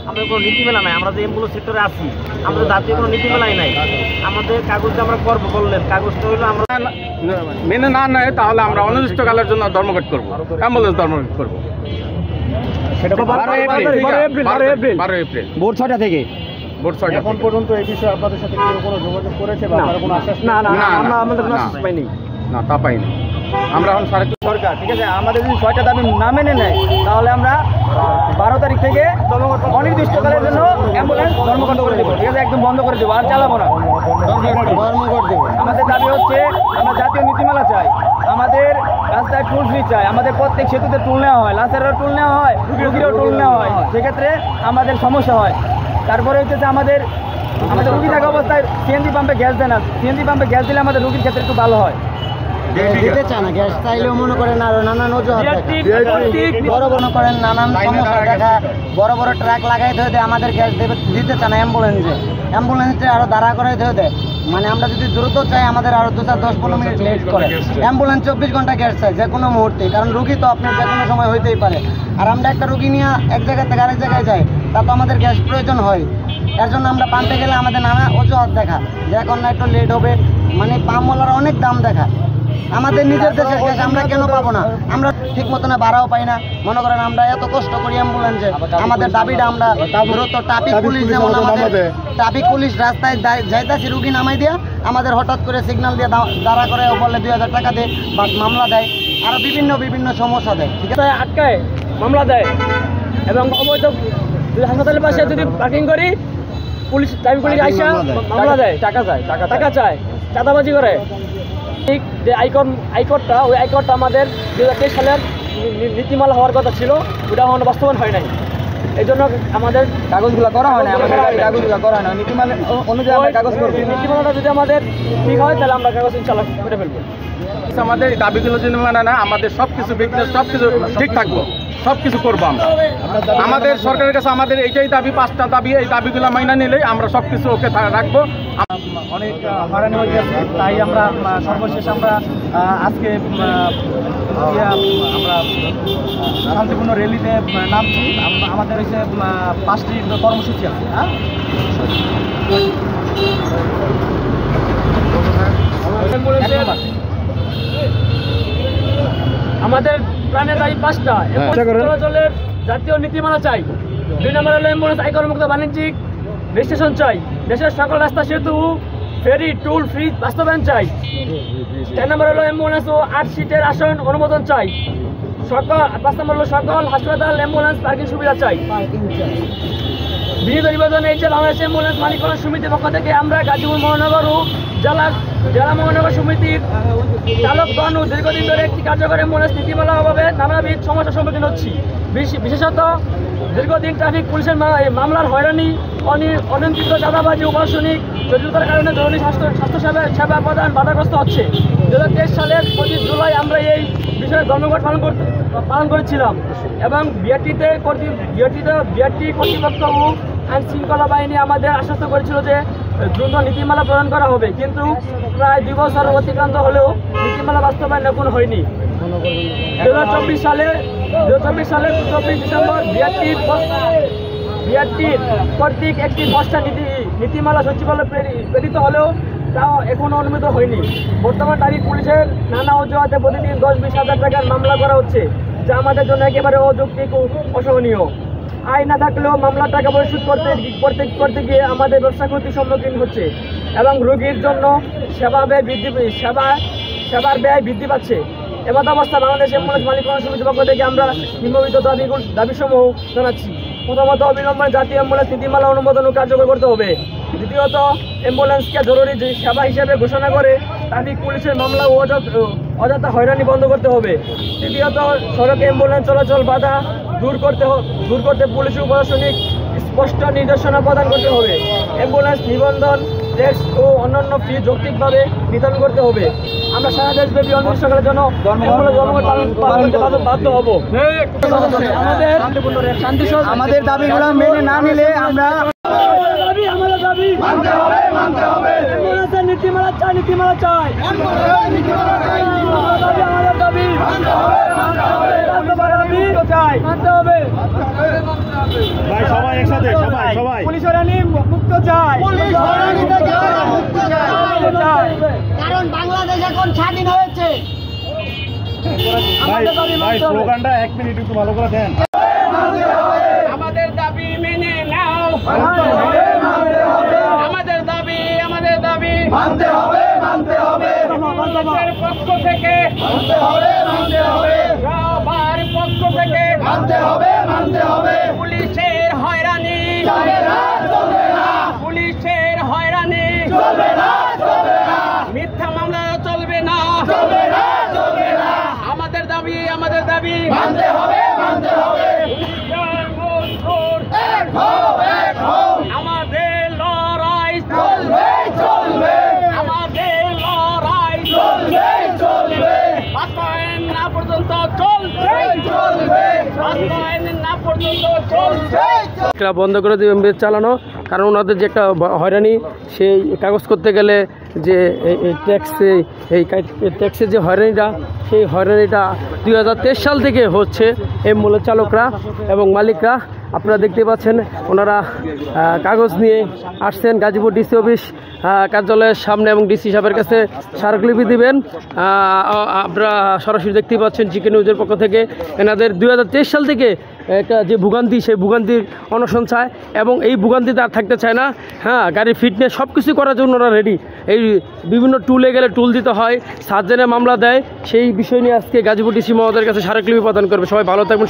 আমাদের কোনো নীতিমেলা নাই। আমরা যে অ্যাম্বুলেন্স সেক্টরে আছি, আমাদের জাতীয় কোনো নীতিমেলাই নাই। আমাদের কাগজে আমরা করবো বললেন, কাগজটা হইলো আমরা মেনে না নেয় তাহলে আমরা অনির্দিষ্টকালের জন্য ধর্মঘট করবো, অ্যাম্বুলেন্স ধর্মঘট করবো। 12 এপ্রিল ভোর 6টা থেকে। এখন পর্যন্ত এই বিষয়ে আপনাদের সাথে কেউ কোনো যোগাযোগ করেছে বা আপনারা কোনো আশ্বাস? না, আমরা আমাদের কোনো আশ্বাস পাইনি। না, তা পাইনি। আমরা এখন সরকার ঠিক আছে, আমাদের যদি 6টা দাবি না মেনে নেয় তাহলে আমরা 12 তারিখ থেকে অনির্দিষ্টকালের জন্য অ্যাম্বুলেন্স ধর্মঘট করে দেবো। ঠিক আছে, একদম বন্ধ করে দেবো, আর চালাবো না, ধর্মঘট দেবো। আমাদের দাবি হচ্ছে আমরা জাতীয় নীতিমালা চাই, আমাদের রাস্তায় টুল ফ্রি চাই, আমাদের প্রত্যেক সেতুতে টুল নেওয়া হয়, লাশেরও টুল নেওয়া হয়, রুগীরও টুল নেওয়া হয়, সেক্ষেত্রে আমাদের সমস্যা হয়। তারপরে হচ্ছে আমাদের রুগী থাকা অবস্থায় সিএনজি পাম্পে গ্যাস দেয় না, সিএনজি পাম্পে গ্যাস দিলে আমাদের রুগীর ক্ষেত্রে একটু ভালো হয়। দিতে চায় না গ্যাস, চাইলেও মনে করেন আরো নানান অজুহাত বড় বড় করেন, নানান সমস্যা দেখা, বড় বড় ট্রাক লাগাই ধরে দেয়, আমাদের গ্যাস দিতে চায় না। অ্যাম্বুলেন্সে আরো দাঁড়া করে ধরে দেয়, মানে আমরা যদি দ্রুত চাই আমাদের আরো 10-15 মিনিট লেট করে। অ্যাম্বুলেন্স 24 ঘন্টা গ্যাস চাই যে কোনো মুহূর্তে, কারণ রুগী তো আপনার যে কোনো সময় হইতেই পারে। আর আমরা একটা রুগী নিয়ে এক জায়গা থেকে আরেক জায়গায় যাই, তা তো আমাদের গ্যাস প্রয়োজন হয়। এর জন্য আমরা পাম্পে গেলে আমাদের নানা অজুহাত দেখা, যে এখন না একটু লেট হবে, মানে পাম্পওয়ালারা অনেক দাম দেখা। আমাদের নিজের দেশের গ্যাস আমরা কেন পাবো না? আমরা ঠিক মতো না ভাড়াও পাই না। মনে করেন আমরা এত কষ্ট করি অ্যাম্বুলেন্সে, আমাদের দাবিটা আমরা দ্রুত ট্রাফিক পুলিশ, যেমন আমাদের ট্রাফিক পুলিশ রাস্তায় যাইতাছি রুগী নামাই দিয়া আমাদের হঠাৎ করে সিগন্যাল দিয়ে দাঁড়া করে বলে 2000 টাকা দেয় বা মামলা দেয়, আরো বিভিন্ন সমস্যা দেয়। ঠিক আছে, আটকায় মামলা দেয় এবং অবৈধ হাসপাতালের পাশে যদি পার্কিং করি পুলিশ ট্রাফিক পুলিশ আইসা মামলা দেয়, টাকা চায়, চাঁদাবাজি করে। ঠিক যে আইকোর্টটা, ওই আইকোর্টটা আমাদের 2023 সালের নীতিমালা হওয়ার কথা ছিল, ওটা এখনো বাস্তবায়ন হয় নাই। এই জন্য আমাদের কাগজগুলো করা হয় না, কাগজগুলো করা হয় না, নীতিমালা অনুযায়ী আমরা কাগজ করবো। নীতিমালাটা যদি আমাদের ঠিক হয় তাহলে আমরা কাগজ ইনশাআল্লাহ করে ফেলবো। আমাদের এই দাবিগুলো যদি মানে না, আমাদের সবকিছু সবকিছু ঠিক থাকবো, সবকিছু করবো আমরা। আমাদের সরকারের কাছে আমাদের এইটাই দাবি, 5টা দাবি, এই দাবিগুলো মাইনা নিলেই আমরা সবকিছু ওকে রাখবো। অনেক হয়রানি হয়ে গেছে, তাই আমরা সর্বশেষ আমরা আজকে আমরা শান্তিপূর্ণ র্যালিতে নামছি। আমাদের হচ্ছে 5টি কর্মসূচি আছে। আমাদের প্রাণের দাবি 5টা। চলাচলের জাতীয় নীতিমালা চাই। 2 নম্বর হলো অ্যাম্বুলেন্স আইকরমুক্ত বাণিজ্যিক রেজিস্ট্রেশন চাই। দেশের সকল রাস্তা, সেতু, ফেরি, টুল ফ্রি বাস্তবায়ন চাই। 4 নম্বর হলো অ্যাম্বুলেন্স ও 8 সিটের আসন অনুমোদন চাই। 5 নম্বর হলো সকল হাসপাতাল অ্যাম্বুলেন্স পার্কিং সুবিধা চাই। বিনীত নিবেদন এই যে বাংলাদেশ অ্যাম্বুলেন্স মালিক কল্যাণ সমিতির পক্ষ থেকে আমরা গাজীপুর মহানগর ও জেলা মহানগর সমিতির চালকগণ ও দীর্ঘদিন ধরে একটি কার্যকর অ্যাম্বুলেন্স নীতিমালার অভাবে নানাবিধ সমস্যার সম্মুখীন হচ্ছি। বিশেষত দীর্ঘদিন ট্রাফিক পুলিশের মামলার হয়রানি, অনিয়ন্ত্রিত চাঁদাবাজি, প্রশাসনিক জটিলতার কারণে জরুরি স্বাস্থ্য সেবা প্রদান বাধাগ্রস্ত হচ্ছে। 2023 সালের 25 জুলাই আমরা এই বিষয়ে ধর্মঘট পালন করেছিলাম এবং বিআরটি কর্তৃপক্ষ ও আইন শৃঙ্খলা বাহিনী আমাদের আশ্বস্ত করেছিল যে দ্রুত নীতিমালা প্রদান করা হবে, কিন্তু প্রায় 2 বছর অতিক্রান্ত হলেও নীতিমালা বাস্তবায়ন এখন হয়নি। 2024 সালের 24 ডিসেম্বর বিআরটির কর্তৃক একটি 5টা নীতিমালা সচিবালয় প্রেরিত হলেও তাও এখনও অনুমোদিত হয়নি। বর্তমান তারিখ পুলিশের নানা অজুহাতে প্রতিদিন 10-20 হাজার টাকার মামলা করা হচ্ছে, যা আমাদের জন্য একেবারে অযৌক্তিক ও অসহনীয়। আয় না থাকলেও মামলার টাকা পরিশোধ করতে গিয়ে আমাদের ব্যবসা ক্ষতির সম্মুখীন হচ্ছে এবং রোগীর জন্য সেবার ব্যয় বৃদ্ধি পাচ্ছে। এমত অবস্থা বাংলাদেশ অ্যাম্বুলেন্স মালিক কল্যাণ সমিতির পক্ষ থেকে আমরা নিম্নলিখিত দাবিসমূহ জানাচ্ছি। প্রথমত, অবিলম্বে জাতীয় অ্যাম্বুলেন্স নীতিমালা অনুমোদন ও কার্যকর করতে হবে। দ্বিতীয়ত, অ্যাম্বুলেন্সকে জরুরি সেবা হিসেবে ঘোষণা করে ট্রাফিক পুলিশের মামলা ও অযথা হয়রানি বন্ধ করতে হবে। তৃতীয়ত, সড়কে অ্যাম্বুলেন্স চলাচল বাধা দূর করতে পুলিশ ও প্রশাসনিক স্পষ্ট নির্দেশনা প্রদান করতে হবে। অ্যাম্বুলেন্স নিবন্ধন, ট্যাক্স ও অন্যান্য ফি যৌক্তিকভাবে নির্ধারণ করতে হবে। আমরা সারা দেশব্যাপী অনির্দিষ্টকালের জন্য ধর্মঘট পালন করতে বাধ্য হব। আমাদের দাবিগুলো মেনে না নিলে আমরা নীতিমালা চাই। ভাই সবাই একসাথে মুক্ত চাই, পুলিশ হয়রানি থেকে আমরা মুক্ত চাই। চাই। কারণ বাংলাদেশ এখন স্বাধীন হয়েছে। স্লোগানটা 1 মিনিট একটু ভালো করে দেন। আমাদের দাবি মেনে নাও, আমাদের দাবি মানতে হবে, মানতে হবে, বাংলাদেশের পক্ষ থেকে, মানতে হবে, মানতে হবে, সবার পক্ষ থেকে মানতে হবে, মানতে হবে। পুলিশের হয়রানি, চলবে না, চলবে না, পুলিশের হয়রানি, চলবে না, চলবে না, মিথ্যা মামলা চলবে না, চলবে না, চলবে না। আমাদের দাবি মানতে হবে, মানতে হবে। এক হও, এক হও। আমাদের লড়াই চলবে, চলবে, আমাদের লড়াই চলবে, চলবে, বাস্তবায়ন না পর্যন্ত চলবে, চলবে, বাস্তবায়ন না পর্যন্ত চলবে। চলবে। বন্ধ করে দেবেন বেশ চালানো, কারণ ওনাদের যে একটা হয়রানি, সেই কাগজ করতে গেলে যে ট্যাক্সের যে হয়রানিটা, সেই হয়রানিটা 2023 সাল থেকে হচ্ছে অ্যাম্বুলেন্স চালকরা এবং মালিকরা। আপনারা দেখতে পাচ্ছেন ওনারা কাগজ নিয়ে আসছেন গাজীপুর ডিসি অফিস কার্যালয়ের সামনে এবং ডিসি সাহেবের কাছে স্মারকলিপি দিবেন। আপনারা সরাসরি দেখতে পাচ্ছেন জিকে নিউজের পক্ষ থেকে এনাদের 2023 সাল থেকে একটা যে ভোগান্তি, সেই ভোগান্তির অনশন চায় এবং এই ভোগান্তিতে আর থাকতে চায় না। হ্যাঁ, গাড়ির ফিটনেস সব কিছু করার জন্য ওরা রেডি। এই বিভিন্ন টুলে গেলে টুল দিতে হয়, সার্জেনে মামলা দেয়, সেই বিষয় নিয়ে আজকে গাজীপুর ডিসি মহোদয়ের কাছে স্মারকলিপি প্রদান করবে। সবাই ভালো থাকবেন।